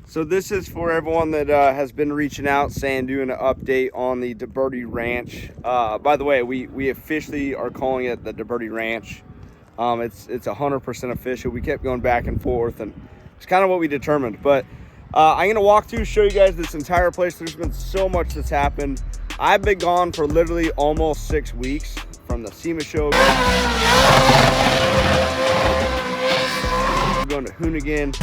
So this is for everyone that has been reaching out saying doing an update on the DeBerti Ranch. By the way, we officially are calling it the DeBerti Ranch. It's 100% official. We kept going back and forth, and it's kind of what we determined. But I'm gonna walk through, show you guys this entire place. There's been so much that's happened. I've been gone for literally almost 6 weeks from the SEMA show. We're going to Hoonigan.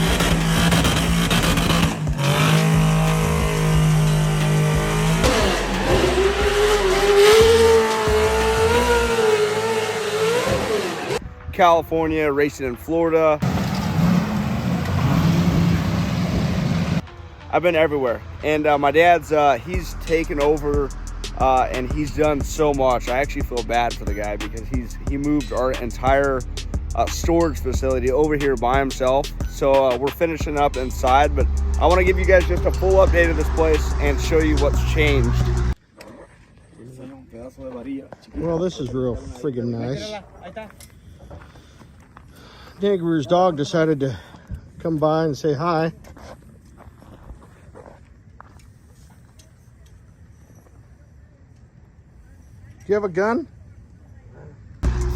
California, racing in Florida. I've been everywhere, and my dad's he's taken over and he's done so much. I actually feel bad for the guy because he moved our entire storage facility over here by himself. So we're finishing up inside, but I want to give you guys just a full update of this place and show you what's changed. Well, this is real friggin' nice. Neighbor's dog decided to come by and say hi. Do you have a gun?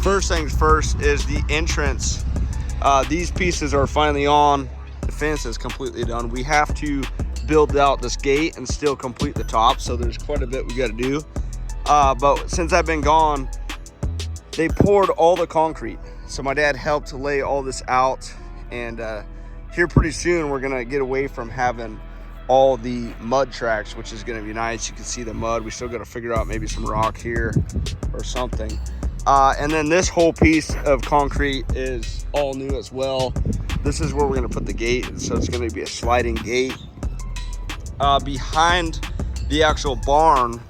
First things first is the entrance. These pieces are finally on. The fence is completely done. We have to build out this gate and still complete the top, so there's quite a bit we got to do. But since I've been gone, they poured all the concrete. So my dad helped to lay all this out, and here pretty soon we're gonna get away from having all the mud tracks, which is gonna be nice. You can see the mud. We still gotta figure out maybe some rock here or something. And then this whole piece of concrete is all new as well. This is where we're gonna put the gate, so it's gonna be a sliding gate. Behind the actual barn,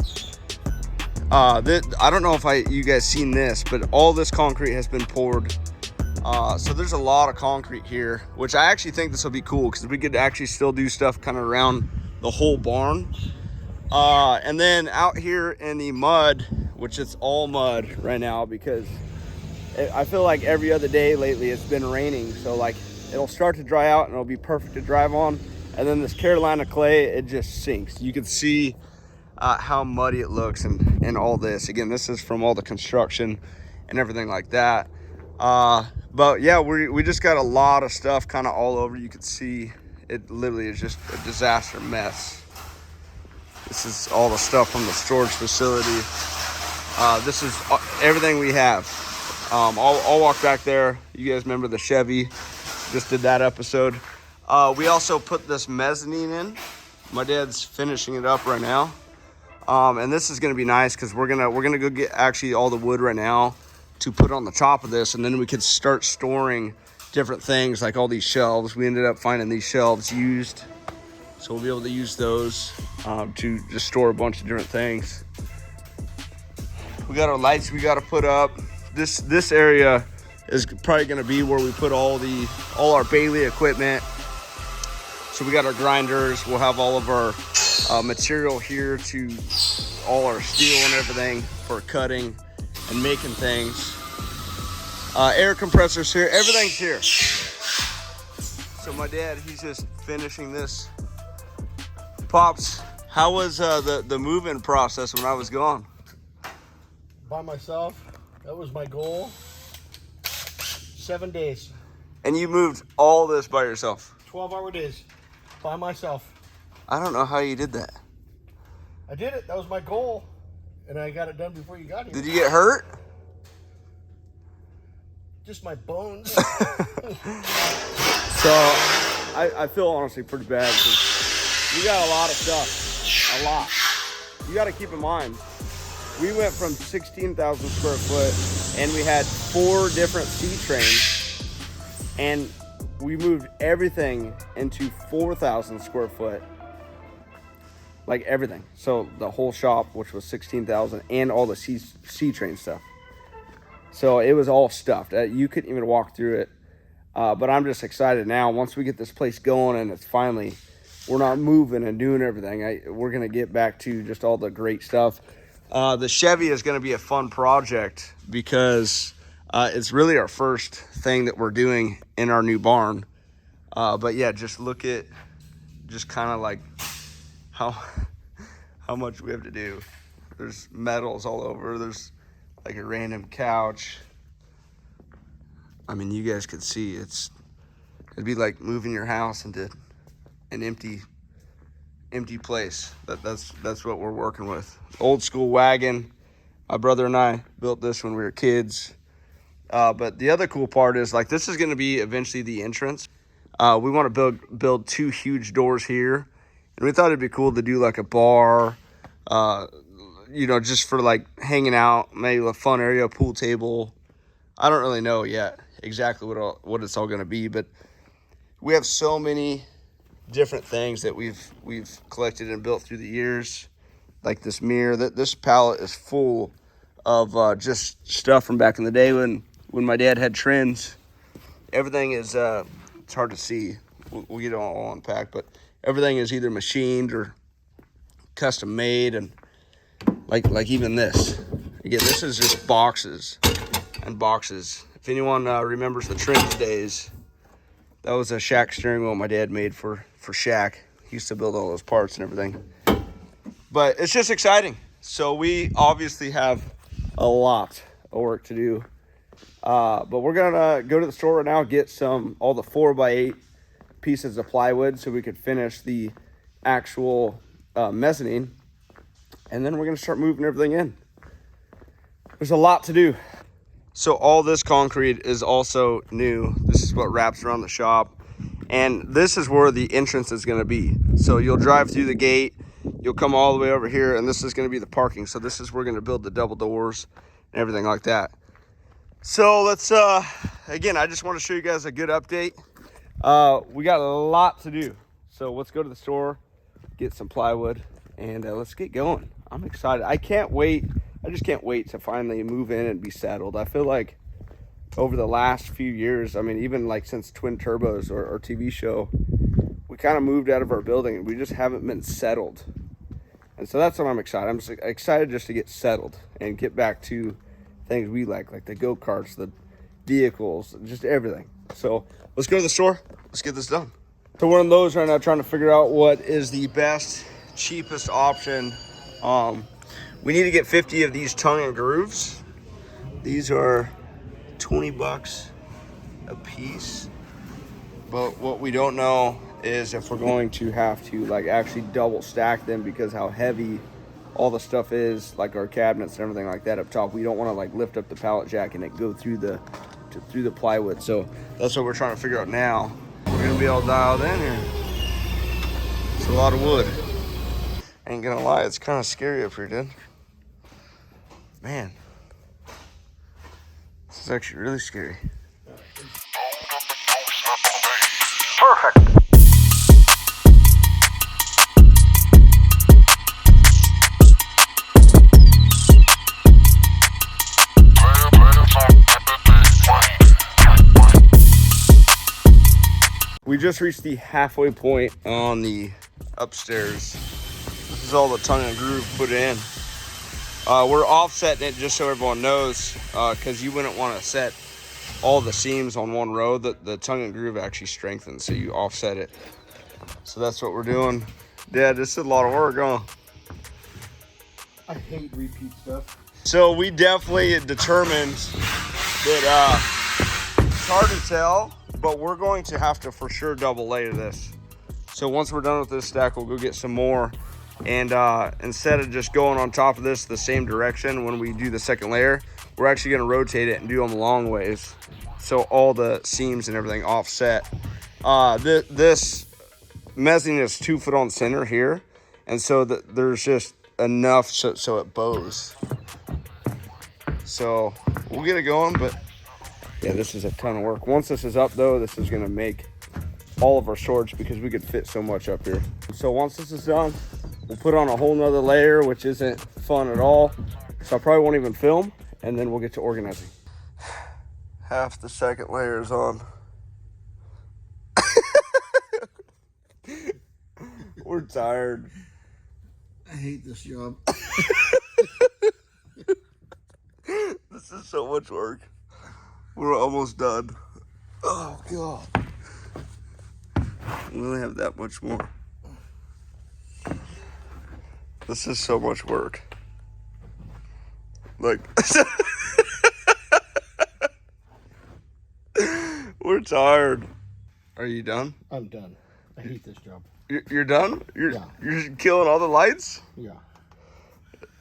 I don't know if you guys seen this, but all this concrete has been poured. So there's a lot of concrete here, which I actually think this will be cool because we could actually still do stuff kind of around the whole barn. And then out here in the mud, which it's all mud right now because I feel like every other day lately it's been raining. So like it'll start to dry out and it'll be perfect to drive on. And then this Carolina clay, it just sinks. You can see how muddy it looks and all this. Again, this is from all the construction and everything like that. But yeah, we just got a lot of stuff kind of all over. You can see it literally is just a disaster mess. This is all the stuff from the storage facility. This is everything we have. I'll walk back there. You guys remember the Chevy? Just did that episode. We also put this mezzanine in. My dad's finishing it up right now. And this is gonna be nice because we're gonna go get actually all the wood right now to put on the top of this, and then we could start storing different things like all these shelves. We ended up finding these shelves used, so we'll be able to use those to just store a bunch of different things. We got our lights we got to put up. This area is probably gonna be where we put all our Bailey equipment. So we got our grinders. We'll have all of our material here to all our steel and everything for cutting and making things. Air compressors here, everything's here. So my dad, he's just finishing this. Pops, how was the move-in process when I was gone? By myself. That was my goal. 7 days. And you moved all this by yourself? 12-hour days. By myself. I don't know how you did that. I did it. That was my goal. And I got it done before you got here. Did you get hurt? Just my bones. So I feel honestly pretty bad because we got a lot of stuff. A lot. You got to keep in mind, we went from 16,000 square foot and we had 4 different C trains, and we moved everything into 4,000 square foot. Like everything. So the whole shop, which was 16,000, and all the C train stuff. So it was all stuffed. You couldn't even walk through it. But I'm just excited now. Once we get this place going and it's finally, we're not moving and doing everything. We're going to get back to just all the great stuff. The Chevy is going to be a fun project because it's really our first thing that we're doing in our new barn. But yeah, just look at just kind of like how much we have to do. There's metals all over. There's like a random couch. I mean, you guys could see it'd be like moving your house into an empty place. That's what we're working with. Old school wagon. My brother and I built this when we were kids. But the other cool part is, like, this is going to be eventually the entrance. We want to build 2 huge doors here, and we thought it'd be cool to do like a bar, you know, just for like hanging out, maybe a fun area, a pool table. I don't really know yet exactly what it's all going to be, but we have so many different things that we've collected and built through the years, like this mirror. This pallet is full of just stuff from back in the day when my dad had trends. Everything is it's hard to see. We'll get it all unpacked, but everything is either machined or custom made, and like even this. Again, this is just boxes and boxes. If anyone remembers the Trends days, that was a Shaq steering wheel my dad made for Shaq. He used to build all those parts and everything. But it's just exciting. So we obviously have a lot of work to do. But we're gonna go to the store right now, get all the 4x8 pieces of plywood so we could finish the actual mezzanine, and then we're gonna start moving everything in. There's a lot to do. So all this concrete is also new. This is what wraps around the shop, and this is where the entrance is gonna be. So you'll drive through the gate, you'll come all the way over here, and this is gonna be the parking. So this is where we're gonna build the double doors and everything like that. So let's, again, I just want to show you guys a good update. We got a lot to do. So let's go to the store, get some plywood, and let's get going. I'm excited. I can't wait. I just can't wait to finally move in and be settled. I feel like over the last few years, I mean, even like since Twin Turbos or our TV show, we kind of moved out of our building and we just haven't been settled. And so that's what I'm excited. I'm just excited just to get settled and get back to things we like the go-karts, the vehicles, just everything. So let's go to the store. Let's get this done. So we're in Lowe's right now trying to figure out what is the best, cheapest option. We need to get 50 of these tongue and grooves. These are 20 bucks a piece. But what we don't know is if we're going to have to like actually double stack them, because how heavy all the stuff is, like our cabinets and everything like that up top. We don't want to like lift up the pallet jack and it go through the plywood. So that's what we're trying to figure out now. We're gonna be all dialed in here. It's a lot of wood. Ain't gonna lie, it's kind of scary up here, dude. Man, this is actually really scary. Perfect. We just reached the halfway point on the upstairs. This is all the tongue and groove put in. We're offsetting it just so everyone knows, because you wouldn't want to set all the seams on one row. The tongue and groove actually strengthens, so you offset it. So that's what we're doing. Dad, this is a lot of work, huh? I hate repeat stuff. So we definitely determined that it's hard to tell, but we're going to have to for sure double layer this. So once we're done with this stack, we'll go get some more. And instead of just going on top of this the same direction when we do the second layer, we're actually gonna rotate it and do them long ways, so all the seams and everything offset. This mezzanine is 2 foot on center here, and so there's just enough so it bows. So we'll get it going, but yeah, this is a ton of work. Once this is up though, this is gonna make all of our storage, because we could fit so much up here. So once this is done, we'll put on a whole nother layer, which isn't fun at all. So I probably won't even film, and then we'll get to organizing. Half the second layer is on. We're tired. I hate this job. This is so much work. We're almost done. Oh God. We only have that much more. This is so much work. Look. We're tired. Are you done? I'm done. I hate this job. You're done? Yeah. You're killing all the lights? Yeah.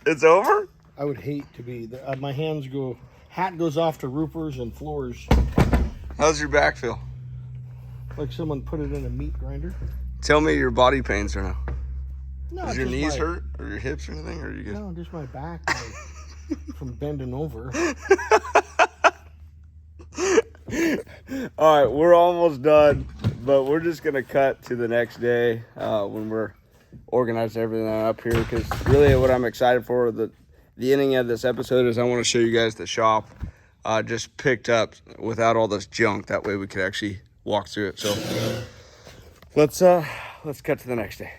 It's over? I would hate to be, my hands go, hat goes off to roofers and floors. How's your back feel? Like someone put it in a meat grinder. Tell me your body pains right now. No, Does your just knees hurt or your hips or anything? Or are you good? No, just my back from bending over. All right, we're almost done, but we're just gonna cut to the next day when we're organizing everything up here. Because really, what I'm excited for the ending of this episode is I want to show you guys the shop just picked up without all this junk. That way, we could actually walk through it. So let's cut to the next day.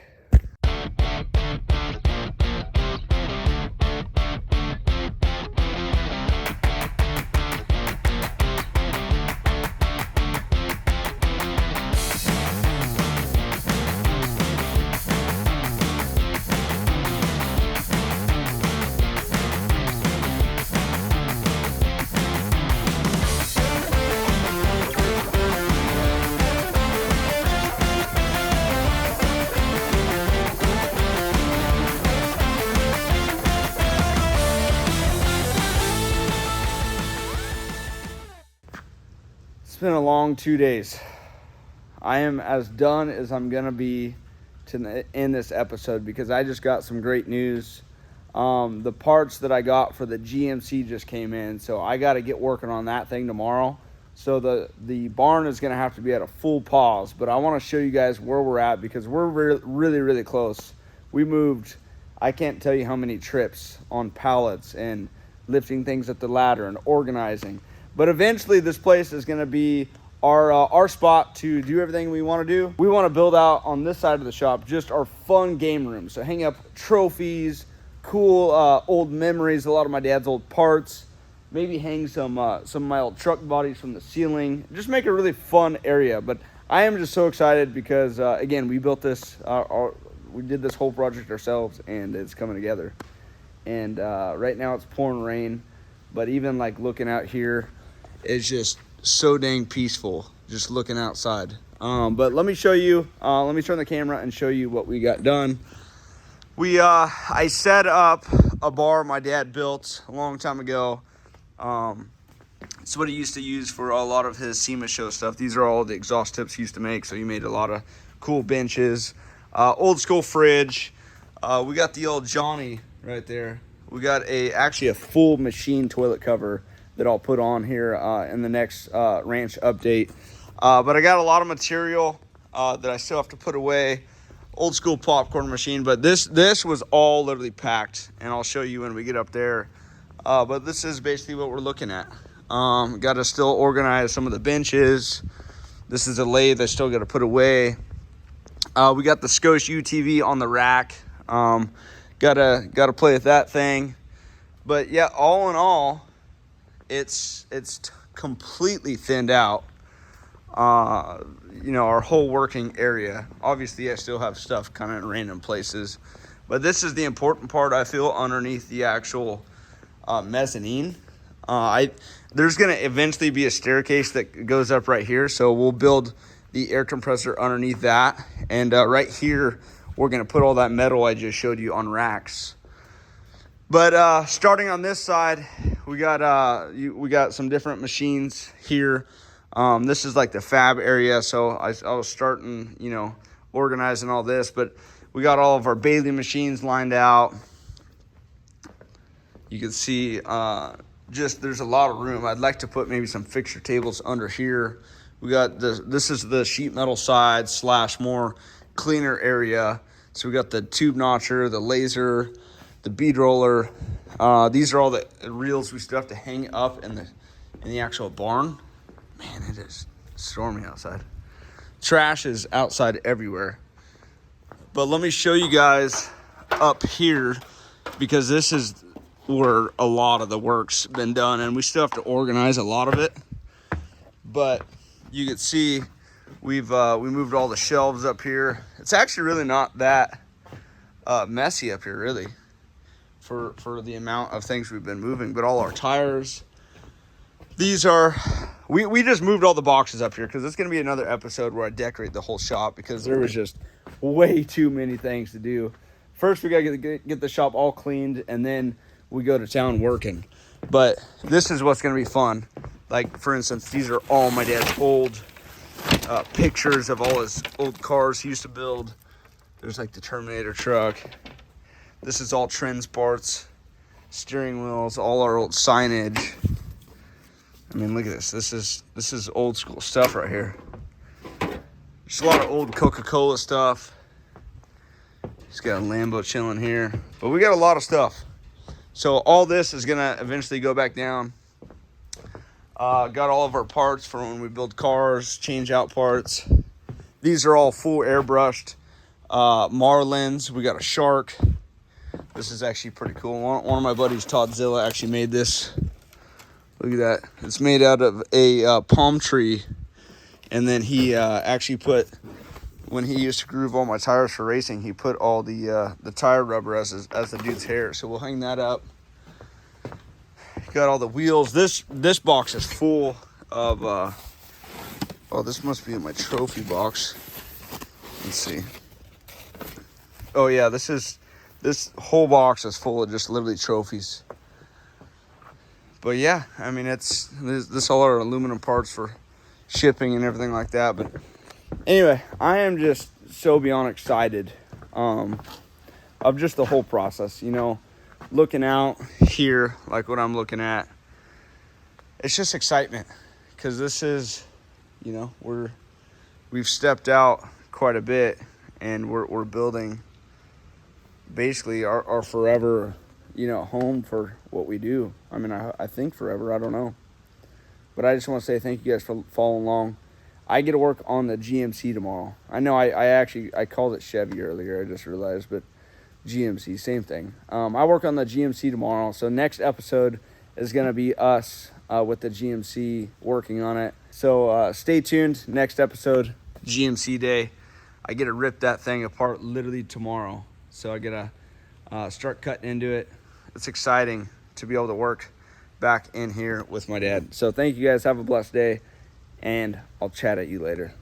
It's been a long 2 days. I am as done as I'm gonna be to end this episode because I just got some great news. The parts that I got for the GMC just came in, so I got to get working on that thing tomorrow. So the barn is gonna have to be at a full pause, but I want to show you guys where we're at because we're really close. We moved, I can't tell you how many trips on pallets and lifting things up the ladder and organizing. But eventually this place is going to be our spot to do everything we want to do. We want to build out on this side of the shop just our fun game room. So hang up trophies, cool old memories, a lot of my dad's old parts. Maybe hang some of my old truck bodies from the ceiling. Just make a really fun area. But I am just so excited because, again, we built this, we did this whole project ourselves, and it's coming together. And right now it's pouring rain. But even like looking out here, it's just so dang peaceful just looking outside. But let me show you, let me turn the camera and show you what we got done. I set up a bar my dad built a long time ago. It's what he used to use for a lot of his SEMA show stuff. These are all the exhaust tips he used to make, so he made a lot of cool benches. Old school fridge. We got the old Johnny right there. We got actually a full machine toilet cover that I'll put on here in the next ranch update. But I got a lot of material that I still have to put away. Old school popcorn machine, but this was all literally packed, and I'll show you when we get up there. But this is basically what we're looking at. Got to still organize some of the benches. This is a lathe I still got to put away. We got the Scotia UTV on the rack. Gotta play with that thing. But yeah, all in all, it's completely thinned out. You know, our whole working area. Obviously, I still have stuff kind of in random places, but this is the important part, I feel, underneath the actual mezzanine. There's gonna eventually be a staircase that goes up right here, so we'll build the air compressor underneath that, and right here we're gonna put all that metal I just showed you on racks. But starting on this side, we got some different machines here. This is like the fab area, so I was starting, you know, organizing all this, but we got all of our Bailey machines lined out. You can see just there's a lot of room. I'd like to put maybe some fixture tables under here. We got this is the sheet metal side / more cleaner area. So we got the tube notcher, the laser, the bead roller. These are all the reels we still have to hang up in the actual barn. Man, it is stormy outside. Trash is outside everywhere. But let me show you guys up here, because this is where a lot of the work's been done, and we still have to organize a lot of it. But you can see we moved all the shelves up here. It's actually really not that messy up here, really, for the amount of things we've been moving. But all our tires, these are, we just moved all the boxes up here because it's going to be another episode where I decorate the whole shop because there was just way too many things to do. First, we got to get the shop all cleaned, and then we go to town working. But this is what's going to be fun. Like, for instance, these are all my dad's old pictures of all his old cars he used to build. There's like the Terminator truck. This is all Trends parts, steering wheels, all our old signage. I mean, look at this. This is old school stuff right here. Just a lot of old Coca-Cola stuff. He's got a Lambo chilling here. But we got a lot of stuff. So all this is going to eventually go back down. Got all of our parts for when we build cars, change out parts. These are all full airbrushed Marlins. We got a shark. This is actually pretty cool. One of my buddies, Todd Zilla, actually made this. Look at that. It's made out of a palm tree. And then he actually put, when he used to groove all my tires for racing, he put all the tire rubber as the dude's hair. So we'll hang that up. Got all the wheels. This box is full of, oh, this must be in my trophy box. Let's see. Oh yeah, this whole box is full of just literally trophies. But yeah, I mean, this all our aluminum parts for shipping and everything like that. But anyway, I am just so beyond excited of just the whole process, you know, looking out here, like what I'm looking at. It's just excitement because this is, you know, we've stepped out quite a bit and we're building basically our forever, you know, home for what we do. I mean, I think forever, I don't know. But I just want to say thank you guys for following along. I get to work on the GMC tomorrow. I know I called it Chevy earlier, I just realized, but GMC, same thing. I work on the GMC tomorrow, so next episode is going to be us with the GMC working on it. So stay tuned, next episode, GMC day. I get to rip that thing apart literally tomorrow. So I get to start cutting into it. It's exciting to be able to work back in here with my dad. So thank you guys, have a blessed day, and I'll chat at you later.